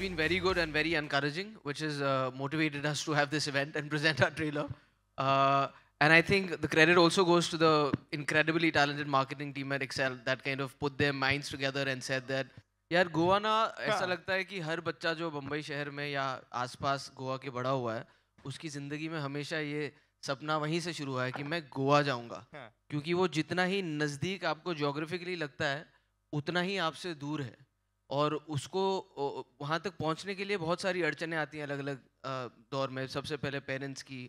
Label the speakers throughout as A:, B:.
A: been very good and very encouraging, which has motivated us to have this event and present our trailer. And I think the credit also goes to the incredibly talented marketing team at Excel that kind of put their minds together and said that, यार गोवा ना ऐसा लगता है कि हर बच्चा जो बम्बई शहर में या आसपास गोवा के बड़ा हुआ है उसकी ज़िंदगी में हमेशा ये सपना वहीं से शुरू हुआ है कि मैं गोवा जाऊंगा, क्योंकि वो जितना ही नज़दीक आपको ज्योग्राफिकली लगता है उतना ही आपसे दूर है और उसको वहाँ तक पहुँचने के लिए बहुत सारी अड़चनें आती हैं अलग अलग दौर में। सबसे पहले पेरेंट्स की,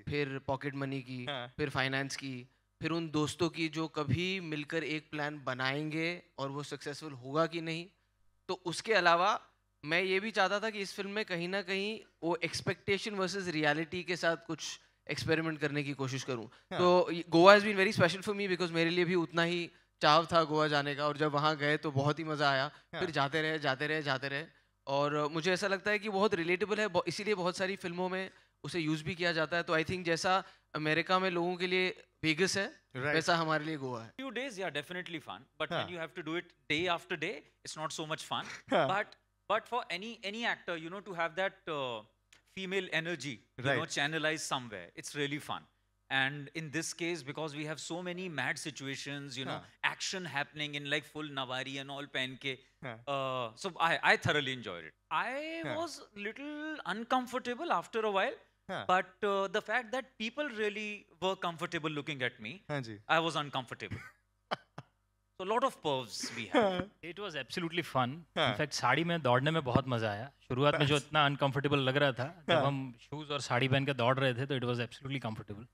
A: फिर पॉकेट मनी की, फिर फाइनेंस की, फिर उन दोस्तों की जो कभी मिलकर एक प्लान बनाएंगे और वो सक्सेसफुल होगा कि नहीं। तो उसके अलावा मैं ये भी चाहता था कि इस फिल्म में कहीं ना कहीं वो एक्सपेक्टेशन वर्सेस रियलिटी के साथ कुछ एक्सपेरिमेंट करने की कोशिश करूं। तो Goa has been very special for me because मेरे लिए भी उतना ही चाव था गोवा जाने का और जब वहाँ गए तो बहुत ही मज़ा आया। फिर जाते रहे और मुझे ऐसा लगता है कि बहुत रिलेटेबल है, इसीलिए बहुत सारी फिल्मों में उसे यूज़ भी किया जाता है। तो आई थिंक जैसा अमेरिका में लोगों के लिए वेगस है, वैसा हमारे लिए गोवा है।
B: Few days, yeah, definitely fun. But when you have to do it day after day, it's not so much fun. But for any actor, you know, to have that female energy, you know, channelized somewhere, it's really fun. And in this case, because we have so many mad situations, you know, action happening in like full Navari and all pen ke, so I thoroughly enjoyed it. I was little uncomfortable after a while. But the fact that people really were comfortable looking at me, I was uncomfortable. So a lot of pervs we had.
C: It was absolutely fun. In fact, sari में दौड़ने में बहुत मजा आया। शुरुआत में जो इतना uncomfortable लग रहा था, जब हम शूज और साड़ी पहन के दौड़ रहे थे, तो it was absolutely comfortable.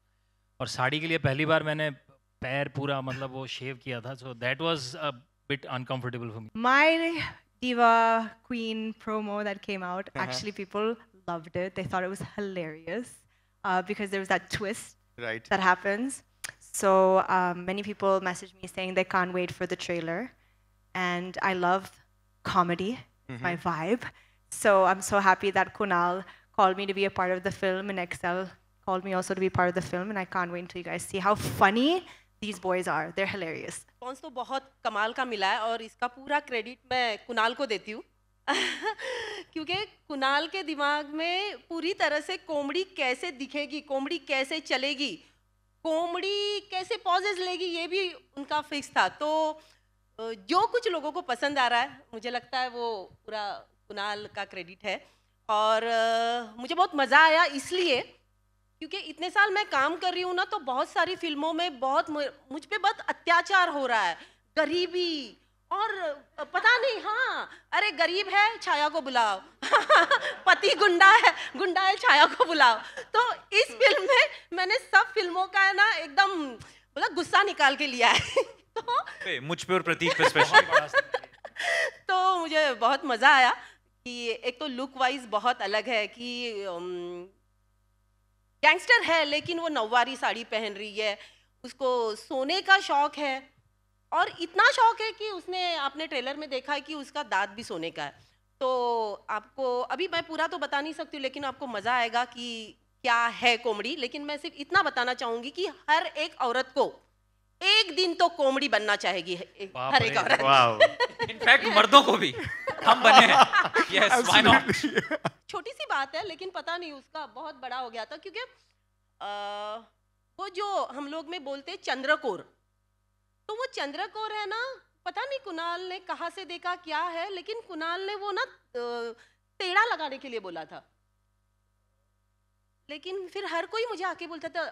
C: और साड़ी के लिए पहली बार मैंने पैर पूरा मतलब वो शेव किया था, so that was a bit uncomfortable for me.
D: My Diva Queen promo that came out, actually people loved it. They thought it was hilarious because there was that twist that happens. So many people messaged me saying they can't wait for the trailer. And I love comedy, my vibe. So I'm so happy that Kunal called me to be a part of the film and Excel called me also to be part of the film. And I can't wait until you guys see how funny these boys are. They're hilarious.
E: Response तो बहुत कमाल का मिला है और इसका पूरा credit मैं कुणाल को देती हूँ क्योंकि कुणाल के दिमाग में पूरी तरह से कॉमेडी कैसे दिखेगी, कॉमेडी कैसे चलेगी, कॉमेडी कैसे पॉजेस लेगी, ये भी उनका फिक्स था। तो जो कुछ लोगों को पसंद आ रहा है मुझे लगता है वो पूरा कुणाल का क्रेडिट है। और मुझे बहुत मज़ा आया इसलिए क्योंकि इतने साल मैं काम कर रही हूँ ना, तो बहुत सारी फिल्मों में बहुत मुझ पे बहुत अत्याचार हो रहा है, गरीबी और पता नहीं, हाँ अरे गरीब है छाया को बुलाओ पति गुंडा है छाया को बुलाओ। तो इस फिल्म में मैंने सब फिल्मों का है ना एकदम मतलब गुस्सा निकाल के लिया है
B: तो मुझ पे और प्रतीक पे स्पेशली
E: तो मुझे बहुत मज़ा आया कि एक तो लुक वाइज बहुत अलग है कि गैंगस्टर है लेकिन वो नौवारी साड़ी पहन रही है, उसको सोने का शौक है और इतना शौक है कि उसने आपने ट्रेलर में देखा है कि उसका दांत भी सोने का है। तो आपको अभी मैं पूरा तो बता नहीं सकती हूँ लेकिन आपको मज़ा आएगा कि क्या है कॉमेडी। लेकिन मैं सिर्फ इतना बताना चाहूँगी कि हर एक औरत को एक दिन तो कॉमेडी बनना चाहेगी, हर एक औरत।
B: इनफैक्ट मर्दों को भी हम बने हैं। Yes, why not?
E: छोटी सी बात है लेकिन पता नहीं उसका बहुत बड़ा हो गया था क्योंकि वो जो हम लोग में बोलते हैं चंद्रकोर, तो वो चंद्रकोर है ना, पता नहीं कुणाल ने कहाँ से देखा क्या है, लेकिन कुणाल ने वो ना टेढ़ा लगाने के लिए बोला था। लेकिन फिर हर कोई मुझे आके बोलता था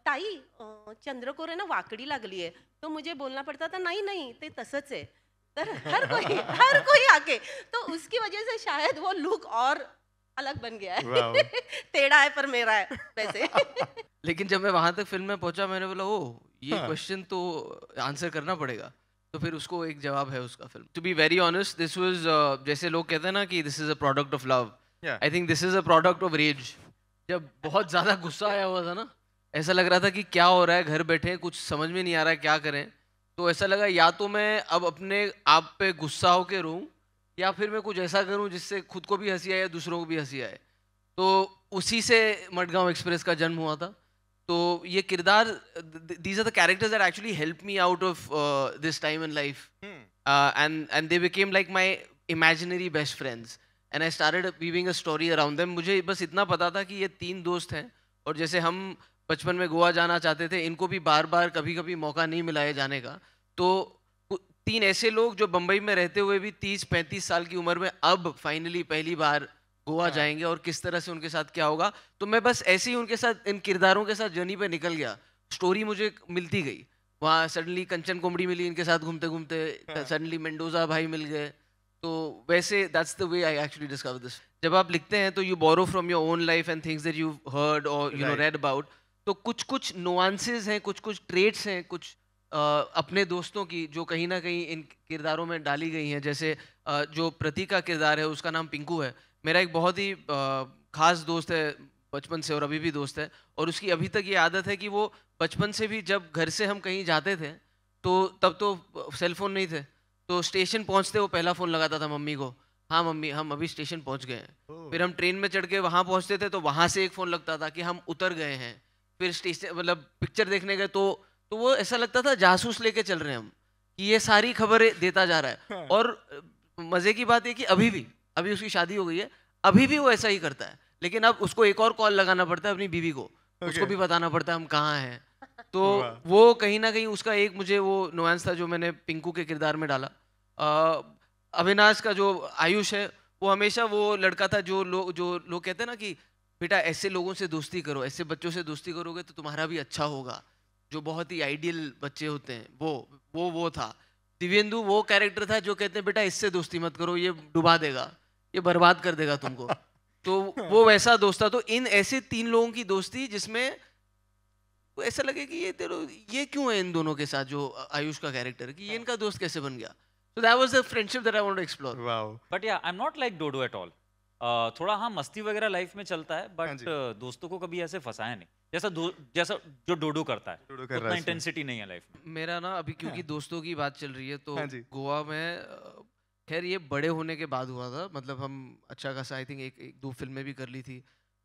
E: ताई चंद्रकोर है ना वाकडी लागली है, तो मुझे बोलना पड़ता था नहीं ते तसंच है। तर हर कोई आके, तो उसकी वजह से शायद वो लुक और अलग बन गया है टेढ़ा है पर मेरा है वैसे
A: लेकिन जब मैं वहां तक फिल्म में पहुंचा मैंने बोला ओ ये क्वेश्चन तो आंसर करना पड़ेगा, तो फिर उसको एक जवाब है उसका film. To be very honest this was जैसे लोग कहते हैं ना कि this is a product of love, I think this is a product of rage. जब बहुत ज्यादा गुस्सा आया हुआ था ना, ऐसा लग रहा था कि क्या हो रहा है, घर बैठे कुछ समझ में नहीं आ रहा है क्या करें, तो ऐसा लगा या तो मैं अब अपने आप पे गुस्सा होके रहूं या फिर मैं कुछ ऐसा करूं जिससे खुद को भी हंसी आए या दूसरों को भी हंसी आए। तो उसी से मडगांव एक्सप्रेस का जन्म हुआ था। तो ये किरदार, these are the characters that actually helped me out of this time in life, and they became like my imaginary best friends. and I started weaving a story around them. मुझे बस इतना पता था कि ये 3 दोस्त हैं और जैसे हम बचपन में गोवा जाना चाहते थे, इनको भी बार बार कभी कभी मौका नहीं मिला है जाने का, तो 3 ऐसे लोग जो बम्बई में रहते हुए भी 30-35 साल की उम्र में अब फाइनली पहली बार गोवा जाएंगे और किस तरह से उनके साथ क्या होगा। तो मैं बस ऐसे ही उनके साथ, इन किरदारों के साथ जर्नी पे निकल गया। स्टोरी मुझे मिलती गई, वहाँ सडनली कंचन कोमड़ी मिली, इनके साथ घूमते घूमते सडनली मेंडोजा भाई मिल गए। तो वैसे that's the way I actually discover this. जब आप लिखते हैं तो you borrow from your own life and things that you heard or you know read about. तो कुछ कुछ नुआंसेस हैं, कुछ कुछ ट्रेट्स हैं, कुछ अपने दोस्तों की जो कहीं ना कहीं इन किरदारों में डाली गई हैं। जैसे जो प्रतीक का किरदार है उसका नाम पिंकू है, मेरा एक बहुत ही खास दोस्त है बचपन से और अभी भी दोस्त है। और उसकी अभी तक ये आदत है कि वो बचपन से भी जब घर से हम कहीं जाते थे तो तब तो सेलफोन नहीं थे, तो स्टेशन पहुंचते वो पहला फ़ोन लगाता था मम्मी को, हाँ मम्मी हम अभी स्टेशन पहुंच गए हैं। फिर हम ट्रेन में चढ़ के वहाँ पहुंचते थे तो वहाँ से एक फ़ोन लगता था कि हम उतर गए हैं। फिर स्टेशन मतलब पिक्चर देखने गए तो वो ऐसा लगता था जासूस लेके चल रहे हैं हम, कि ये सारी खबरें देता जा रहा है। और मज़े की बात है कि अभी उसकी शादी हो गई है, अभी भी वो ऐसा ही करता है, लेकिन अब उसको एक और कॉल लगाना पड़ता है अपनी बीवी को, उसको भी बताना पड़ता है हम कहाँ हैं। तो वो कहीं ना कहीं उसका एक मुझे वो नुआंस था जो मैंने पिंकू के किरदार में डाला। अविनाश का जो आयुष है वो हमेशा वो लड़का था जो लोग कहते हैं ना कि बेटा ऐसे लोगों से दोस्ती करो, ऐसे बच्चों से दोस्ती करोगे तो तुम्हारा भी अच्छा होगा, जो बहुत ही आइडियल बच्चे होते हैं वो था। दिव्येंदु वो कैरेक्टर था जो कहते हैं बेटा इससे दोस्ती मत करो, ये डुबा देगा, ये बर्बाद कर देगा तुमको। तो वो वैसा दोस्त था। तो इन ऐसे 3 लोगों की दोस्ती जिसमें ऐसा लगे कि ये क्यों है इन दोनों के साथ, जो आयुष का कैरेक्टर, कि ये इनका दोस्त कैसे बन गया। So that was the friendship that I want to explore.
B: Wow. But yeah, I'm not like Dodo at all. थोड़ा हाँ मस्ती वगैरह लाइफ में चलता है, बट दोस्तों को कभी ऐसे फंसाया नहीं, जैसा जो डोडो करता है, उतना इंटेंसिटी नहीं है लाइफ में।
A: मेरा ना अभी क्योंकि दोस्तों की बात चल रही है तो गोवा में, खैर ये बड़े होने के बाद हुआ था, मतलब हम अच्छा खासा आई थिंक एक 2 फिल्में भी कर ली थी।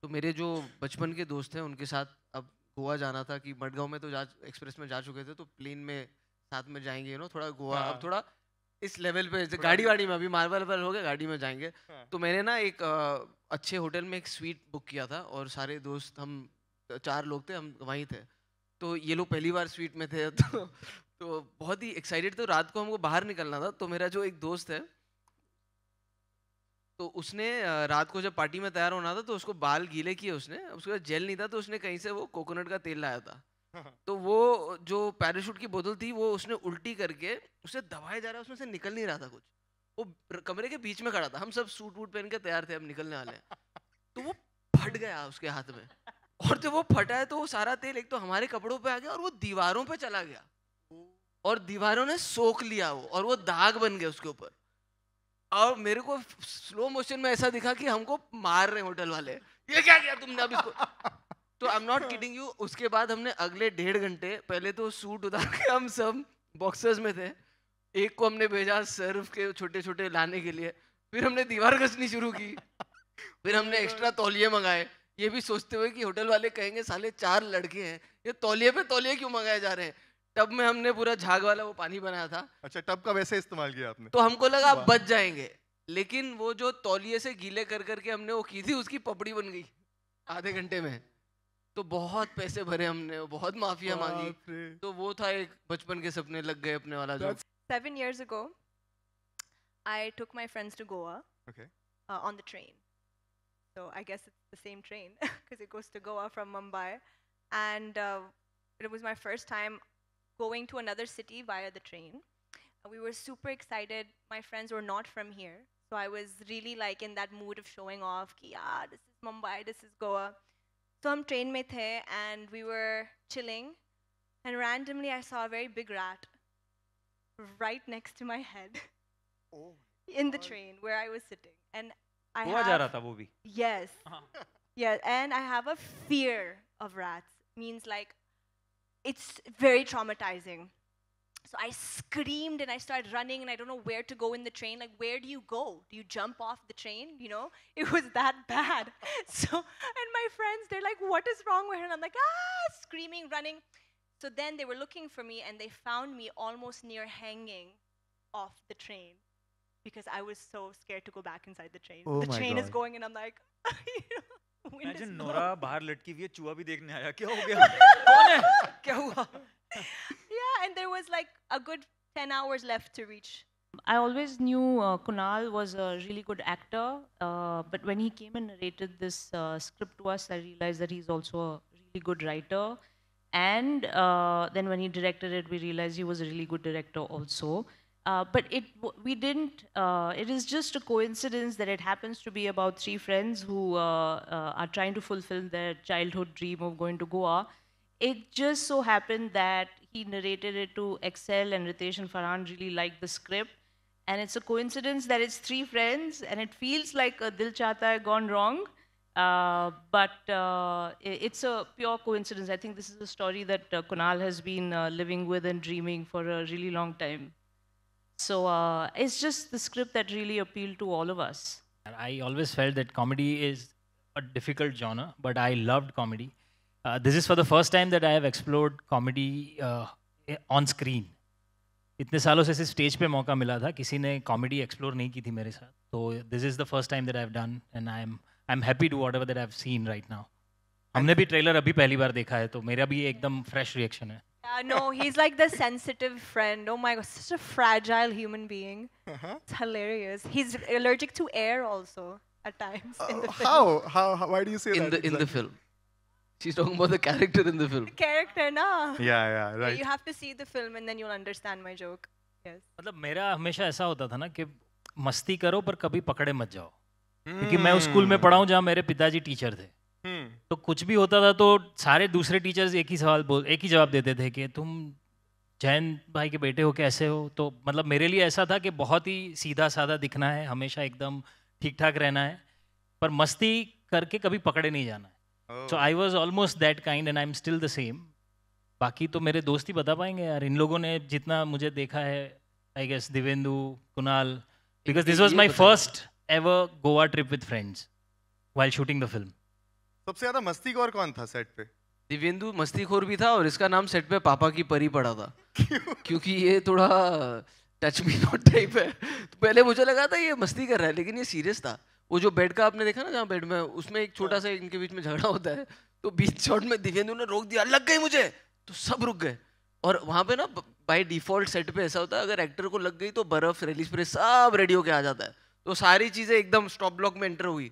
A: तो मेरे जो बचपन के दोस्त हैं उनके साथ अब गोवा जाना था, कि मडगांव में तो एक्सप्रेस में जा चुके थे, तो प्लेन में साथ में जाएंगे थोड़ा गोवा अब थोड़ा इस लेवल पे, गाड़ी वाड़ी में अभी मार्बल हो गया, गाड़ी में जाएंगे। तो मैंने ना एक अच्छे होटल में एक स्वीट बुक किया था और सारे दोस्त, हम 4 लोग थे, हम वहीं थे। तो ये लोग पहली बार स्वीट में थे तो बहुत ही एक्साइटेड थे। रात को हमको बाहर निकलना था, तो मेरा जो एक दोस्त है तो उसने रात को जब पार्टी में तैयार होना था तो उसको बाल गीले किए उसने, उसके बाद जेल नहीं था तो उसने कहीं से वो कोकोनट का तेल लाया था। तो वो जो पैराशूट की बोतल थी वो उसने उल्टी करके उसे दबाया जा रहा है, उसमें से निकल नहीं रहा था कुछ, वो कमरे के बीच में खड़ा था, हम सब सूट वूट पहन के तैयार थे, अब निकलने वाले हैं, तो वो फट गया उसके हाथ में। और जब वो फटा है तो वो सारा तेल एक तो हमारे कपड़ों पे आ गया और वो दीवारों पे चला गया और दीवारों ने सोख लिया वो, और वो दाग बन गए उसके ऊपर। और मेरे को स्लो मोशन में ऐसा दिखा कि हमको मार रहे होटल वाले, ये क्या किया तुमने अब इसको। तो I am not kidding you, उसके बाद हमने अगले 1.5 घंटे, पहले तो सूट उतार के हम सब बॉक्सर्स में थे, एक को हमने भेजा सर्फ के छोटे छोटे लाने के लिए, फिर हमने दीवार घसनी शुरू की, फिर हमने एक्स्ट्रा तौलिए मंगाए, ये भी सोचते हुए कि होटल वाले कहेंगे साले 4 लड़के हैं, ये तौलिए पे तौलिए क्यों मंगाए जा रहे हैं। टब में हमने पूरा झाग वाला वो पानी बनाया था।
F: अच्छा, टब का वैसे इस्तेमाल किया आपने?
A: तो हमको लगा आप बच जाएंगे, लेकिन वो जो तौलिए से गीले कर करके हमने वो की थी उसकी पपड़ी बन गई आधे घंटे में। तो बहुत पैसे भरे हमने, बहुत माफिया मांगी। तो वो था एक बचपन के सपने लग गए अपने वाला जो।
D: 7 years ago, I took my friends to Goa on the train. So I guess it's the same train because it goes to Goa from Mumbai. And it was my first time going to another city via the train. We were super excited. My friends were not from here. So I was really like in that mood of showing off ki, yeah, this is Mumbai, this is Goa. So हम train में थे and we were chilling and randomly I saw a very big rat right next to my head in the train where I was sitting. And I
B: Goa जा रहा था वो भी?
D: Yes. Yeah, and I have a fear of rats. Means like it's very traumatizing. So I screamed and I started running and I don't know where to go in the train. Like, where do you go? Do you jump off the train? You know, it was that bad. So, and my friends, they're like, what is wrong with her? And I'm like, screaming, running. So then they were looking for me and they found me almost near hanging off the train because I was so scared to go back inside the train.
F: Oh
D: The
F: my
D: train is
F: God.
D: going and I'm like, wind is
B: Imagine
D: blowing.
B: Nora बाहर लटकी हुई है चूहा भी देखने आया क्या हो गया कौन है क्या हुआ
D: Yeah, and there was like a good 10 hours left to reach.
G: I always knew Kunal was a really good actor, but when he came and narrated this script to us, I realized that he's also a really good writer. And then when he directed it, we realized he was a really good director also. But we didn't, it is just a coincidence that it happens to be about three friends who are trying to fulfill their childhood dream of going to Goa. It just so happened that he narrated it to Excel and Ritesh and Farhan really liked the script. And it's a coincidence that it's three friends and it feels like a Dil Chahta Hai gone wrong. But it's a pure coincidence. I think this is a story that Kunal has been living with and dreaming for a really long time. So it's just the script that really appealed to all of us.
C: I always felt that comedy is a difficult genre, but I loved comedy. This is for the first time that I have explored comedy on screen. इतने सालों से सिर्फ stage पे मौका मिला था किसी ने कॉमेडी एक्सप्लोर नहीं की थी मेरे साथ तो this is the first time that I have done and I am happy to whatever that I have seen right now हमने भी ट्रेलर अभी पहली बार देखा है तो मेरा भी एकदम फ्रेश रिएक्शन है
D: No, he's like the sensitive friend. Oh my God, such a fragile human being. It's hilarious. He's allergic to air also at times in the film.
F: How? Why do you say
A: in
F: that?
A: the film. She's talking about the character in the film.
D: Character, na?
F: Yeah,
D: Yeah,
F: right.
D: you have to see the film and then you'll understand my joke. Yes.
C: मतलब मेरा हमेशा ऐसा होता था ना कि मस्ती करो पर कभी पकड़े मत जाओ क्योंकि मैं उस स्कूल में पढ़ा हूँ जहाँ मेरे पिताजी टीचर थे तो कुछ भी होता था तो सारे दूसरे टीचर्स एक ही जवाब देते थे कि तुम जैन भाई के बेटे हो कैसे हो तो मतलब मेरे लिए ऐसा था कि बहुत ही सीधा साधा दिखना है हमेशा एकदम ठीक ठाक रहना है पर मस्ती करके कभी पकड़े नहीं जाना है so I was almost that kind and I am still the same बाकी तो मेरे दोस्त ही बता पाएंगे यार इन लोगों ने जितना मुझे देखा है I guess Divyendu Kunal because this was my first ever Goa trip with friends while shooting the film
F: सबसे ज्यादा मस्तीखोर कौन था सेट पे?
A: दिव्येंदु मस्तीखोर भी था और इसका नाम सेट पे पापा की परी पड़ा था क्योंकि ये थोड़ा टच मी नॉट टाइप है तो पहले मुझे लगा था ये मस्ती कर रहा है लेकिन ये सीरियस था वो जो बेड का आपने देखा ना जहाँ बेड में उसमें एक छोटा सा इनके बीच में झगड़ा होता है तो बीच शॉट में दिव्येंदु ने रोक दिया लग गई मुझे तो सब रुक गए और वहाँ पे ना बाय डिफॉल्ट सेट पे ऐसा होता है अगर एक्टर को लग गई तो बर्फ रेली स्प्रे सब रेडी होके आ जाता है तो सारी चीज़ें एकदम स्टॉप ब्लॉक में एंटर हुई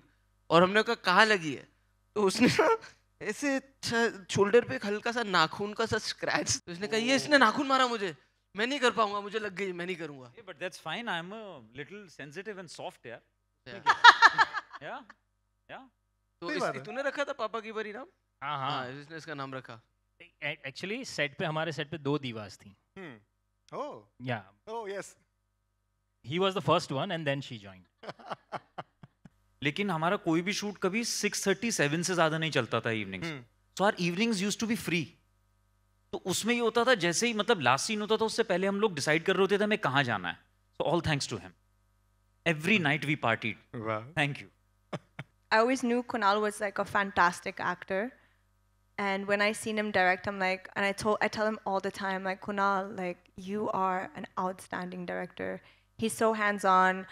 A: और हमने कहा कहाँ लगी है तो उसने ना ऐसे शोल्डर पे एक हल्का सा नाखून का सा स्क्रैच तो उसने कहा ये इसने नाखून मारा मुझे मैं नहीं कर पाऊंगा मुझे लग गई मैं नहीं करूंगा
B: but that's fine I'm a little sensitive and soft yeah
A: तो तूने रखा था पापा की परी नाम
C: हाँ
A: इसने इसका नाम रखा
C: एक्चुअली सेट पे हमारे सेट पे 2 दीवास थी या
F: yes
C: he was the first one and then she joined
B: लेकिन हमारा कोई भी शूट कभी 6:37 से ज्यादा नहीं चलता था evenings so our evenings used to be free तो उसमें ये होता था जैसे ही मतलब लास्ट सीन होता था उससे पहले हम लोग डिसाइड कर रहे होते थे हमें कहाँ जाना है so all thanks to him every night we partied thank you
D: I always knew Kunal was like a fantastic actor. And when I seen him direct, I'm like, and I tell him all the time, like, Kunal, like, you are an outstanding director. He's so hands-on.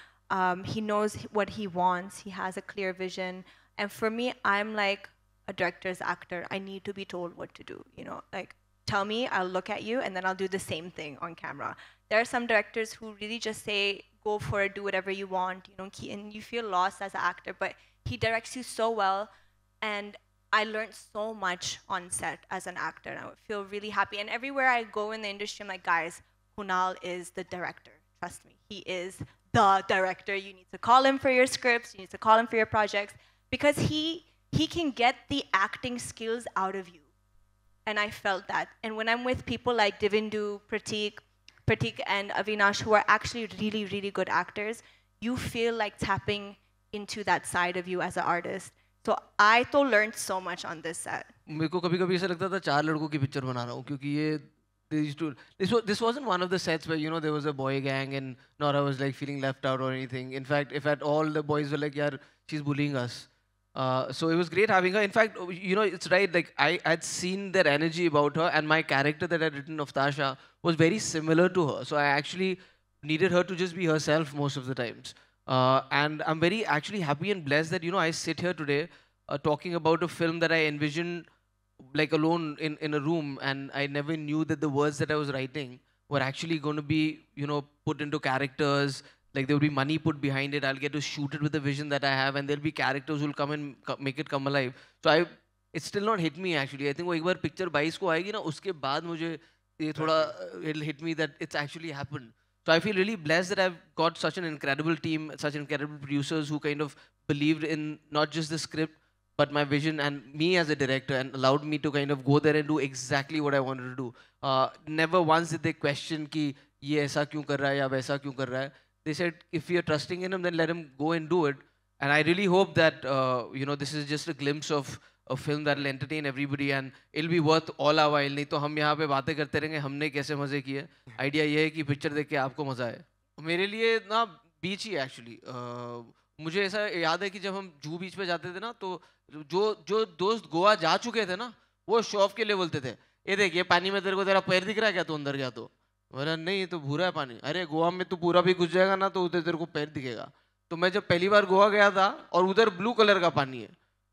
D: He knows what he wants. He has a clear vision. And for me, I'm like a director's actor. I need to be told what to do, you know, like, tell me, I'll look at you, and then I'll do the same thing on camera. There are some directors who really just say, go for it, do whatever you want, you know, and you feel lost as an actor, but he directs you so well. And I learned so much on set as an actor, and I feel really happy. And everywhere I go in the industry, I'm like, guys, Kunal is the director. Trust me, he is the director. You need to call him for your scripts. You need to call him for your projects because he can get the acting skills out of you. And I felt that. And when I'm with people like Divindu, Pratik and Avinash, who are actually really, really good actors, you feel like tapping into that side of you as an artist. So I too learned so much on this set.
A: मेरे को कभी-कभी ऐसा लगता था 4 लड़कों की picture बना रहा हूँ क्योंकि ये this wasn't one of the sets where you know there was a boy gang and Nora was like feeling left out or anything. In fact, if at all the boys were like, "Yaar, she's bullying us." So it was great having her. In fact, you know, it's right. Like I'd seen their energy about her, and my character that I'd written of Tasha was very similar to her. So I actually needed her to just be herself most of the times. And I'm very actually happy and blessed that, you know, I sit here today talking about a film that I envisioned like alone in a room, and I never knew that the words that I was writing were actually going to be, you know, put into characters. Like there will be money put behind it. I'll get to shoot it with the vision that I have, and there'll be characters who'll come and make it come alive. So it's still not hit me actually. I think वो एक बार picture 22 को आएगी ना, उसके बाद मुझे ये थोड़ा it'll hit me that it's actually happened. So I feel really blessed that I've got such an incredible team, such incredible producers who kind of believed in not just the script, but my vision and me as a director, and allowed me to kind of go there and do exactly what I wanted to do. Never once did they question कि ये ऐसा क्यों कर रहा है या वैसा क्यों कर रहा है. They said, if you're trusting in him, then let him go and do it. And I really hope that, you know, this is just a glimpse of a film that will entertain everybody and it'll be worth all our while. नहीं तो हम यहाँ पे बातें करते रहेंगे हमने कैसे मज़े किए. आइडिया ये है कि पिक्चर देख के आपको मज़ा आए. मेरे लिए ना बीच ही एक्चुअली मुझे ऐसा याद है कि जब हम जूहू बीच पे जाते थे ना, तो जो दोस्त गोवा जा चुके थे ना, वो शो ऑफ के लिए बोलते थे, ये देख ये पानी में तेरे को तेरा पैर दिख रहा है क्या, तू अंदर गया तो. बोला नहीं तो भूरा है पानी. अरे गोवा में तो पूरा भी घुस जाएगा ना तो उधर तेरे को पैर दिखेगा. तो मैं जब पहली बार गोवा गया था और उधर ब्लू कलर का पानी है,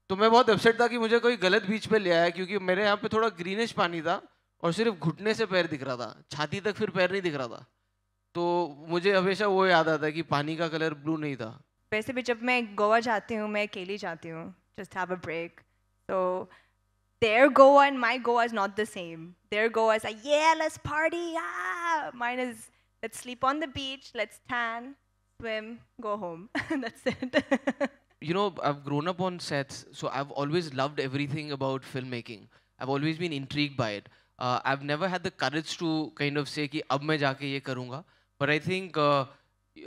A: तो मैं बहुत अपसेट था कि मुझे कोई गलत बीच पे ले आया, क्योंकि मेरे यहाँ पे थोड़ा ग्रीनिश पानी था और सिर्फ घुटने से पैर दिख रहा था, छाती तक फिर पैर नहीं दिख रहा था. तो मुझे हमेशा वो याद आता है कि पानी का कलर ब्लू नहीं था.
D: वैसे भी जब मैं गोवा जाती हूँ मैं अकेली जाती हूँ, just have a break. So their Goa and my Goa is not the same. Their Goa is like, yeah, let's party. Ah! Mine is, let's sleep on the beach, let's tan, swim, go home. That's it.
A: You know, I've grown up on sets, so I've always loved everything about filmmaking. I've always been intrigued by it. I've never had the courage to kind of say कि अब मैं जाके ये करूँगा. But I think,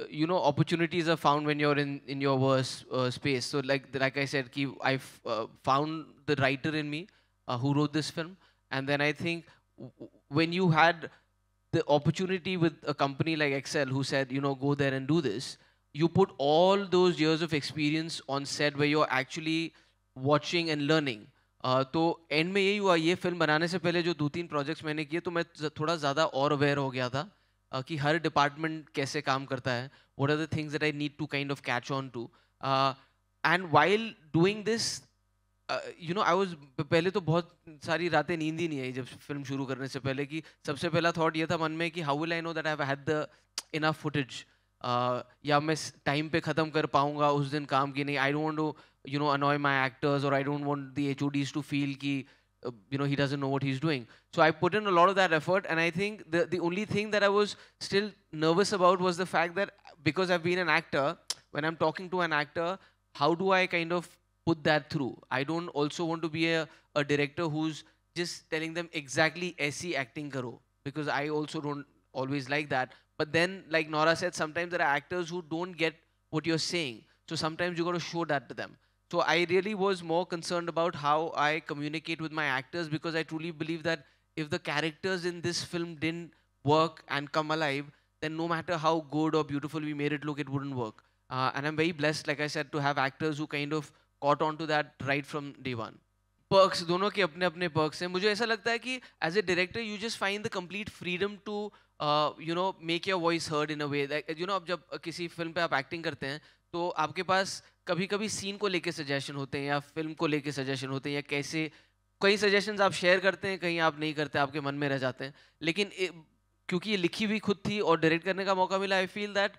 A: you know, opportunities are found when you're in your worst space. So like I said, I found the writer in me who wrote this film. And then I think when you had the opportunity with a company like Excel who said, you know, go there and do this, you put all those years of experience on set where you're actually watching and learning. तो and में यही हुआ, ये film बनाने से पहले जो 2-3 projects मैंने किए तो मैं थोड़ा ज़्यादा और अवेयर हो गया था कि हर डिपार्टमेंट कैसे काम करता है, what are the things that I need to kind of catch on to. And while doing this, you know, I was, पहले तो बहुत सारी रातें नींद ही नहीं आई जब फिल्म शुरू करने से पहले, कि सबसे पहला थॉट ये था मन में कि how will I know that I have had the enough footage, या मैं टाइम पे ख़त्म कर पाऊँगा उस दिन काम की. नहीं, I don't want to, you know, annoy my actors, or I don't want the HODs to feel ki, you know, he doesn't know what he's doing. So I put in a lot of that effort, and I think the only thing that I was still nervous about was the fact that because I've been an actor, when I'm talking to an actor, how do I kind of put that through? I don't also want to be a director who's just telling them exactly aisi acting karo, because I also don't always like that. But then, like Nora said, sometimes there are actors who don't get what you're saying. So sometimes you got to show that to them. So I really was more concerned about how I communicate with my actors, because I truly believe that if the characters in this film didn't work and come alive, then no matter how good or beautiful we made it look, it wouldn't work. And I'm very blessed, like I said, to have actors who kind of caught on to that right from day one. Perks, दोनों के अपने अपने perks हैं. मुझे ऐसा लगता है कि as a director you just find the complete freedom to you know, make your voice heard in a way that, you know, अब जब किसी फिल्म पे आप एक्टिंग करते हैं तो आपके पास कभी कभी सीन को लेके सजेशन होते हैं या फिल्म को लेके सजेशन होते हैं, या कैसे कई सजेशंस आप शेयर करते हैं, कहीं आप नहीं करते, आपके मन में रह जाते हैं. लेकिन क्योंकि ये लिखी हुई खुद थी और डायरेक्ट करने का मौका मिला, आई फील दैट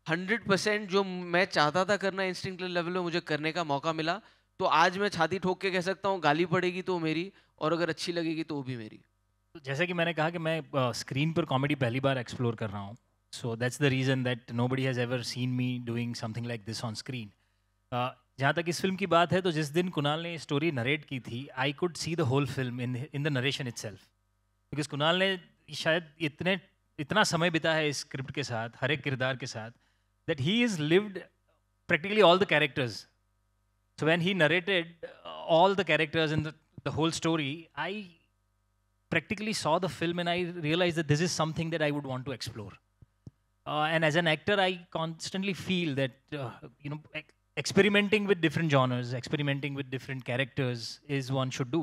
A: 100% जो मैं चाहता था करना इंस्टिंक्टिव लेवल में मुझे करने का मौका मिला. तो आज मैं छाती ठोक के कह सकता हूँ, गाली पड़ेगी तो मेरी, और अगर अच्छी लगेगी तो वो भी मेरी.
C: जैसे कि मैंने कहा कि मैं स्क्रीन पर कॉमेडी पहली बार एक्सप्लोर कर रहा हूँ. So that's the reason that nobody has ever seen me doing something like this on screen. जहाँ तक इस फिल्म की बात है, तो जिस दिन कुणाल ने स्टोरी नरेट की थी, I could see the whole film in the narration itself. Because Kunal ने शायद इतना समय बिता है इस स्क्रिप्ट के साथ, हर एक किरदार के साथ, that he has lived practically all the characters. So when he narrated all the characters and the whole story, I practically saw the film and I realized that this is something that I would want to explore. And as an actor, I constantly feel that, you know, experimenting with different genres, experimenting with different characters is one should do.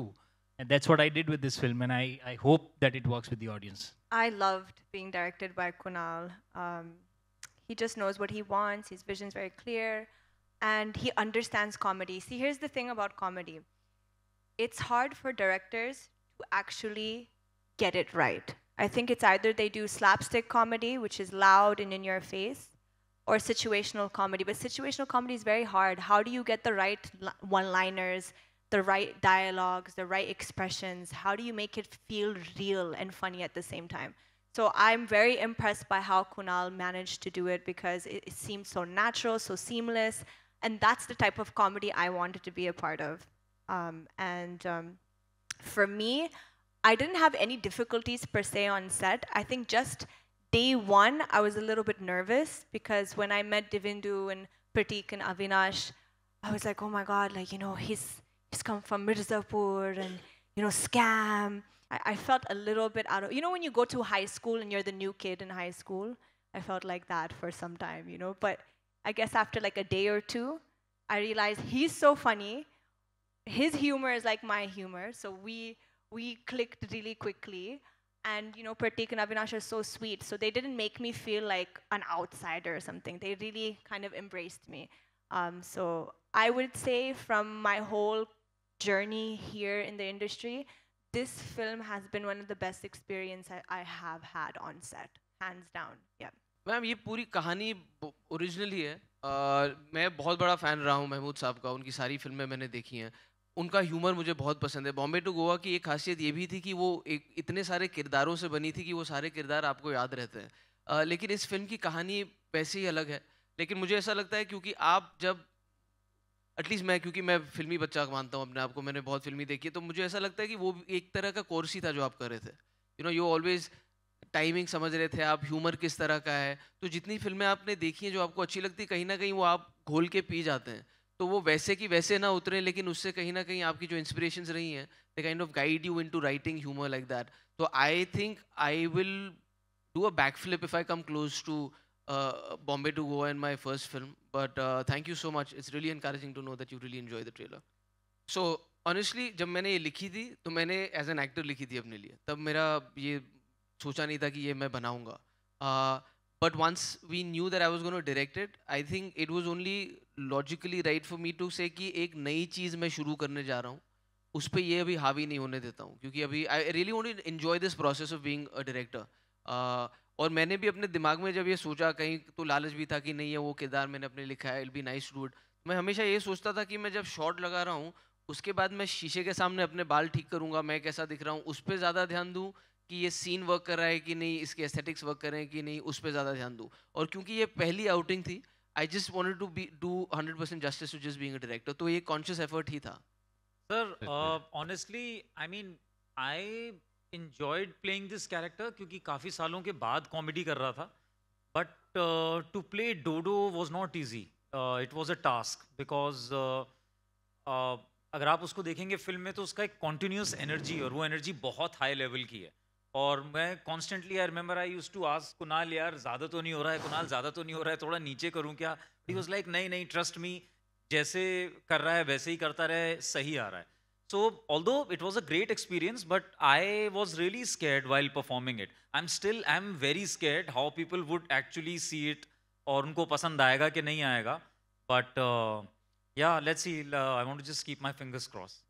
C: And that's what I did with this film, and I hope that it works with the audience.
D: I loved being directed by Kunal. He just knows what he wants. His vision's very clear, and he understands comedy. See, here's the thing about comedy. It's hard for directors to actually get it right. I think it's either they do slapstick comedy, which is loud and in your face, or situational comedy. But situational comedy is very hard. How do you get the right one-liners, the right dialogues, the right expressions? How do you make it feel real and funny at the same time? So I'm very impressed by how Kunal managed to do it, because it seemed so natural, so seamless, and that's the type of comedy I wanted to be a part of. For me, I didn't have any difficulties per se on set. I think just day one, I was a little bit nervous, because when I met Divindu and Pratik and Avinash, I was like, oh my God, like, you know, he's come from Mirzapur and, you know, scam. I felt a little bit out of, you know, when you go to high school and you're the new kid in high school, I felt like that for some time, you know. But I guess after like a day or two, I realized he's so funny. His humor is like my humor. So we clicked really quickly. And, you know, Pratik and Avinash are so sweet. So they didn't make me feel like an outsider or something. They really kind of embraced me. So I would say from my whole journey here in the industry, this film has been one of the best experience I have had on set, hands down. Yeah.
A: Ma'am ये पूरी कहानी original ही है। मैं बहुत बड़ा fan रहा हूँ महमूद साहब का, उनकी सारी फिल्में मैंने देखी हैं। उनका ह्यूमर मुझे बहुत पसंद है। बॉम्बे टू गोवा की एक खासियत ये भी थी कि वो इतने सारे किरदारों से बनी थी कि वो सारे किरदार आपको याद रहते हैं। लेकिन इस फिल्म की कहानी वैसे ही अलग है। लेकिन मुझे ऐसा लगता है क्योंकि आप जब एटलीस्ट मैं, क्योंकि मैं फिल्मी बच्चा मानता हूँ अपने आप को, मैंने बहुत फिल्मी देखी है, तो मुझे ऐसा लगता है कि वो एक तरह का कोर्स ही था जो आप कर रहे थे। You know, you always timing समझ रहे थे आप, ह्यूमर किस तरह का है। तो जितनी फिल्में आपने देखी हैं जो आपको अच्छी लगती है, कहीं ना कहीं वो आप घोल के पी जाते हैं। तो वो वैसे की वैसे ना उतरे, लेकिन उससे कहीं ना कहीं आपकी जो इंस्पिरेशंस रही हैं, they kind of guide you into writing humour like that. तो I think I will do a back flip if I come close to Bombay to Goa in my first film. But thank you so much. It's really encouraging to know that you really enjoy the trailer. So honestly, जब मैंने ये लिखी थी तो मैंने as an actor लिखी थी अपने लिए। तब मेरा ये सोचा नहीं था कि ये मैं बनाऊंगा। But once we knew that I was going to direct it, I think it was only logically right for me to say कि एक नई चीज़ मैं शुरू करने जा रहा हूँ, उस पर ये अभी हावी नहीं होने देता हूँ, क्योंकि अभी I really want to enjoy this process of being a director. और मैंने भी अपने दिमाग में जब ये सोचा, कहीं तो लालच भी था कि नहीं है वो किरदार मैंने अपने लिखा है, it be nice to do it. मैं हमेशा ये सोचता था कि मैं जब शॉट लगा रहा हूँ उसके बाद मैं शीशे के सामने अपने बाल ठीक करूँगा, मैं कैसा दिख रहा हूँ, उस पर ज़्यादा ध्यान दूँ कि ये सीन वर्क कर रहा है कि नहीं, इसके एस्थेटिक्स वर्क कर रहे हैं कि नहीं, उस पर ज़्यादा ध्यान दूँ। और क्योंकि ये पहली आउटिंग थी, I just wanted to be do 100% justice to just being a director. तो ये कॉन्शियस एफर्ट ही था।
B: Sir honestly I mean I enjoyed playing this character क्योंकि काफ़ी सालों के बाद कॉमेडी कर रहा था, but to play Dodo was not easy. It was a task because अगर आप उसको देखेंगे फिल्म में तो उसका एक continuous energy, और वो energy बहुत high level की है। और मैं constantly, I remember I used to ask Kunal, यार ज़्यादा तो नहीं हो रहा है, कुणाल ज़्यादा तो नहीं हो रहा है, थोड़ा नीचे करूँ क्या? He was like नहीं trust me, जैसे कर रहा है वैसे ही करता रहे, सही आ रहा है। So although it was a great experience, but I was really scared while performing it. I'm very scared how people would actually see it, और उनको पसंद आएगा कि नहीं आएगा. But yeah, let's see. I want to just keep my fingers crossed.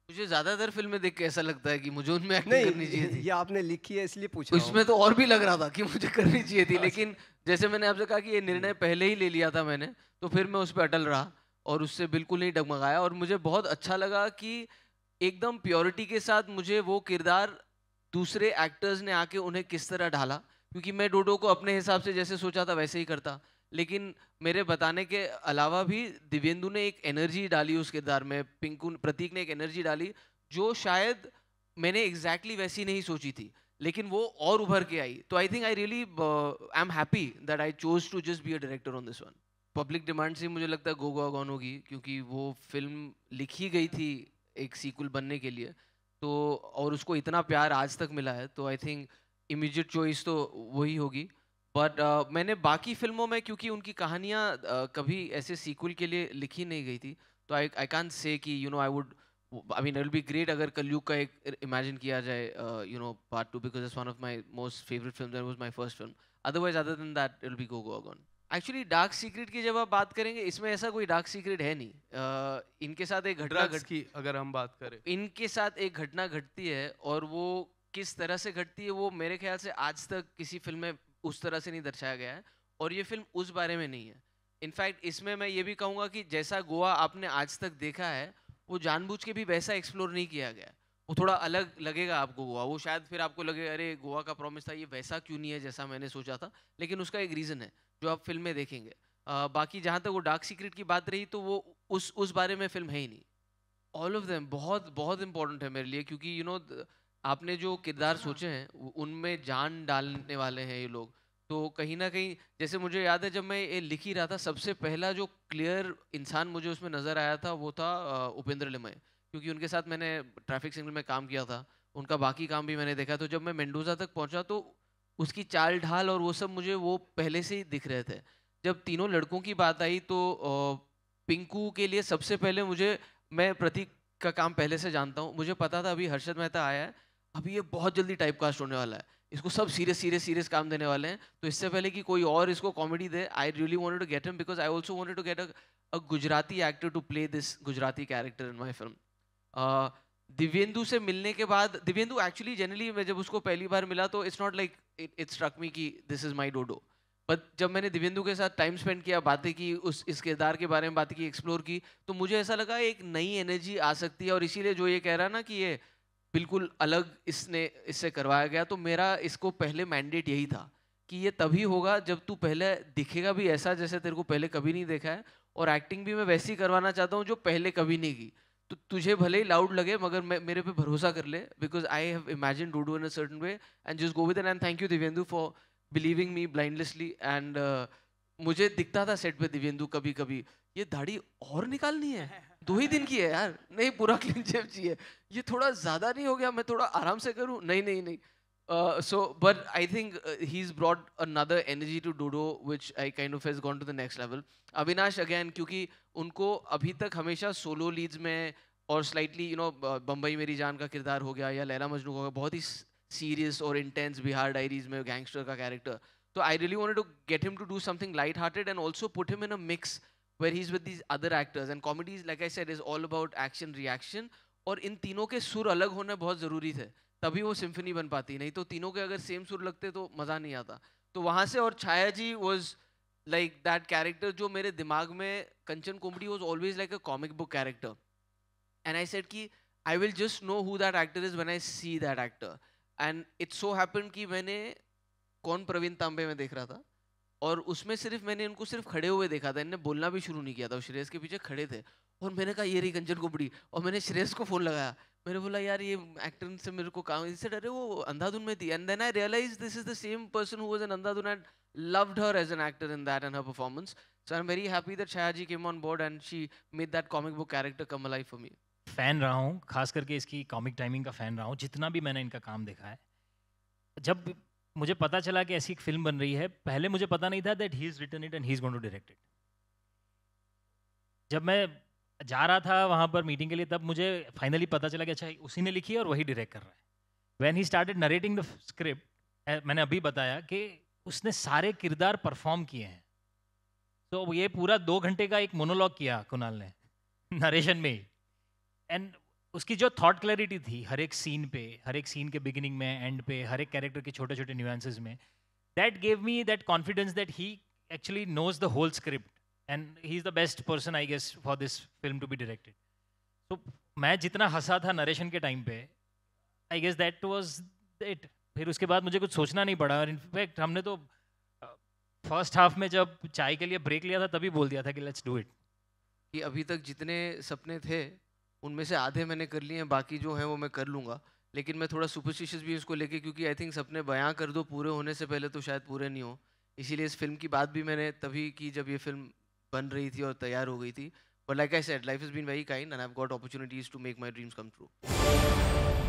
A: मुझे ज़्यादातर फिल्में देख के ऐसा लगता है कि मुझे उनमें एक्टिंग करनी चाहिए थी।
H: ये आपने लिखी है इसलिए पूछ रहा हूँ।
A: उसमें तो और भी लग रहा था कि मुझे करनी चाहिए थी, लेकिन जैसे मैंने आपसे कहा कि ये निर्णय पहले ही ले लिया था मैंने, तो फिर मैं उस पर अटल रहा और उससे बिल्कुल नहीं डगमगाया। और मुझे बहुत अच्छा लगा कि एकदम प्योरिटी के साथ मुझे वो किरदार दूसरे एक्टर्स ने आके उन्हें किस तरह ढाला, क्योंकि मैं डोडो को अपने हिसाब से जैसे सोचा था वैसे ही करता, लेकिन मेरे बताने के अलावा भी दिव्येंदु ने एक एनर्जी डाली उस किरदार में, प्रतीक ने एक एनर्जी डाली जो शायद मैंने एग्जैक्टली वैसी नहीं सोची थी, लेकिन वो और उभर के आई। तो I think I really I am happy that I chose to just be a director on this one. Public demand से मुझे लगता है गो गो गॉन होगी, क्योंकि वो फिल्म लिखी गई थी एक सीक्वल बनने के लिए, तो और उसको इतना प्यार आज तक मिला है, तो आई थिंक इमीडिएट चॉइस तो वही होगी। बट मैंने बाकी फिल्मों में, क्योंकि उनकी कहानियाँ कभी ऐसे सीक्वल के लिए लिखी नहीं गई थी, तो आई कांट से कि you know I mean it will be great अगर कलयुग का एक इमेजिन किया जाए you know part 2, because it's one of my most favourite films and was my first film. Otherwise other than that it will be go go gone. Actually dark secret की जब आप बात करेंगे, इसमें ऐसा कोई डार्क सीक्रेट है नहीं। इनके साथ एक घटना
I: की अगर हम बात करें,
A: इनके साथ एक घटना घटती है और वो किस तरह से घटती है वो मेरे ख्याल से आज तक किसी फिल्म में उस तरह से नहीं दर्शाया गया है, और ये फिल्म उस बारे में नहीं है। इनफैक्ट इसमें मैं ये भी कहूँगा कि जैसा गोवा आपने आज तक देखा है वो जानबूझ के भी वैसा एक्सप्लोर नहीं किया गया। वो थोड़ा अलग लगेगा आपको गोवा, वो शायद फिर आपको लगे अरे गोवा का प्रॉमिस था, ये वैसा क्यों नहीं है जैसा मैंने सोचा था, लेकिन उसका एक रीज़न है जो आप फिल्म में देखेंगे। बाकी जहाँ तक वो डार्क सीक्रेट की बात रही तो वो उस बारे में फिल्म है ही नहीं। ऑल ऑफ देम बहुत बहुत इंपॉर्टेंट है मेरे लिए, क्योंकि यू नो आपने जो किरदार सोचे हैं उनमें जान डालने वाले हैं ये लोग। तो कहीं ना कहीं जैसे मुझे याद है जब मैं ये लिख ही रहा था, सबसे पहला जो क्लियर इंसान मुझे उसमें नज़र आया था वो था उपेंद्र लिमय, क्योंकि उनके साथ मैंने ट्रैफिक सिग्नल में काम किया था, उनका बाकी काम भी मैंने देखा। तो जब मैं मेंडोजा तक पहुंचा तो उसकी चाल ढाल और वो सब मुझे वो पहले से ही दिख रहे थे। जब तीनों लड़कों की बात आई तो पिंकू के लिए सबसे पहले मैं प्रतीक का काम पहले से जानता हूँ, मुझे पता था अभी हर्षद मेहता आया है, अभी ये बहुत जल्दी टाइप कास्ट होने वाला है, इसको सब सीरियस काम देने वाले हैं, तो इससे पहले कि कोई और इसको कॉमेडी दे, I really wanted to get him because I also wanted to get a Gujarati actor to play this Gujarati character in my film. Divyendu से मिलने के बाद, दिव्येंदु एक्चुअली जनरली मैं जब उसको पहली बार मिला तो it's not like it struck me कि this is my dodo, but जब मैंने दिव्येंदु के साथ टाइम स्पेंड किया, बातें की, इस किरदार के बारे में बातें की, एक्सप्लोर की, तो मुझे ऐसा लगा एक नई एनर्जी आ सकती है। और इसीलिए जो ये कह रहा ना कि ये बिल्कुल अलग इससे करवाया गया, तो मेरा इसको पहले मैंडेट यही था कि ये तभी होगा जब तू पहले दिखेगा भी ऐसा जैसे तेरे को पहले कभी नहीं देखा है, और एक्टिंग भी मैं वैसी करवाना चाहता हूँ जो पहले कभी नहीं की। तो तुझे भले ही लाउड लगे मगर मेरे पे भरोसा कर ले, because I have imagine Dodo in a certain way and just go with it. And thank you Dibyendu for believing me blindlessly. And मुझे दिखता था सेट पे दिव्येंदु कभी कभी ये दाढ़ी और निकालनी है, 2 ही दिन की है यार, नहीं पूरा क्लीन शेव चाहिए, ये थोड़ा ज़्यादा नहीं हो गया, मैं थोड़ा आराम से करूँ, नहीं। So but I think he's brought another energy to Dodo which I kind of has gone to the next level. Avinash again, क्योंकि उनको अभी तक हमेशा सोलो लीड्स में और स्लाइटली बम्बई मेरी जान का किरदार हो गया या लैला मजनू हो गया, बहुत ही सीरियस और इंटेंस बिहार डायरीज में गैंगस्टर का कैरेक्टर, तो I really wanted to get him to do something light hearted and also put him in a mix where he's with these other actors and comedies like I said is all about action reaction, और इन तीनों के सुर अलग होने बहुत ज़रूरी थे तभी वो सिम्फनी बन पाती, नहीं तो तीनों के अगर सेम सुर लगते तो मज़ा नहीं आता। तो वहाँ से, और Chhaya ji was like that character जो मेरे दिमाग में, Kanchan comedy was always like a comic book character and I said कि I will just know who that actor is when I see that actor. And it so happened कि मैंने कौन प्रवीण तांबे में देख रहा था और उसमें मैंने इनको सिर्फ खड़े हुए देखा था, इन्होंने बोलना भी शुरू नहीं किया था, श्रेयस के पीछे खड़े थे और मैंने कहा ये रही कंचन कॉमेडी, और मैंने श्रेयस को फ़ोन लगाया, मैंने बोला यार ये एक्टर से मेरे को काम, इससे अरे वो अंधाधुन में थी, and then I realize this is the same person who was in Andhadhun and loved her as an actor in that and her performance. So I'm very happy that Shaya ji came on board and she made that comic book character come alive for me.
C: Fan रहा हूँ, खास करके इसकी comic timing का fan रहा हूँ, जितना भी मैंने इनका काम देखा है। जब मुझे पता चला कि ऐसी एक फिल्म बन रही है, पहले मुझे पता नहीं था that he is written it and he is going to direct it. जब मैं जा रहा था वहाँ पर मीटिंग के लिए, तब मुझे फाइनली पता चला कि अच्छा उसी ने लिखी है और वही डायरेक्ट कर रहा है। When he started narrating the script, मैंने अभी बताया कि उसने सारे किरदार परफॉर्म किए हैं, तो ये पूरा 2 घंटे का एक मोनोलॉग किया कुणाल ने नरेशन में, एंड उसकी जो थॉट क्लैरिटी थी हर एक सीन पे, हर एक सीन के बिगिनिंग में, एंड पे, हर एक कैरेक्टर के छोटे छोटे न्यूएंसेस में, that gave me that confidence that he actually knows the whole script and he is the best person I guess for this film to be directed. तो मैं जितना हंसा था नरेशन के टाइम पे, I guess that was it. फिर उसके बाद मुझे कुछ सोचना नहीं पड़ा, और इनफैक्ट हमने तो फर्स्ट हाफ में जब चाय के लिए ब्रेक लिया था तभी बोल दिया था कि लेट्स डू इट।
A: कि अभी तक जितने सपने थे उनमें से आधे मैंने कर लिए हैं, बाकी जो हैं वो मैं कर लूँगा, लेकिन मैं थोड़ा सुपरस्टिशियस भी इसको लेके, क्योंकि आई थिंक सपने बयां कर दो पूरे होने से पहले तो शायद पूरे नहीं हो, इसीलिए इस फिल्म की बात भी मैंने तभी की जब ये फिल्म बन रही थी और तैयार हो गई थी। But like I said, life has been very kind and I have got opportunities to make my dreams come true.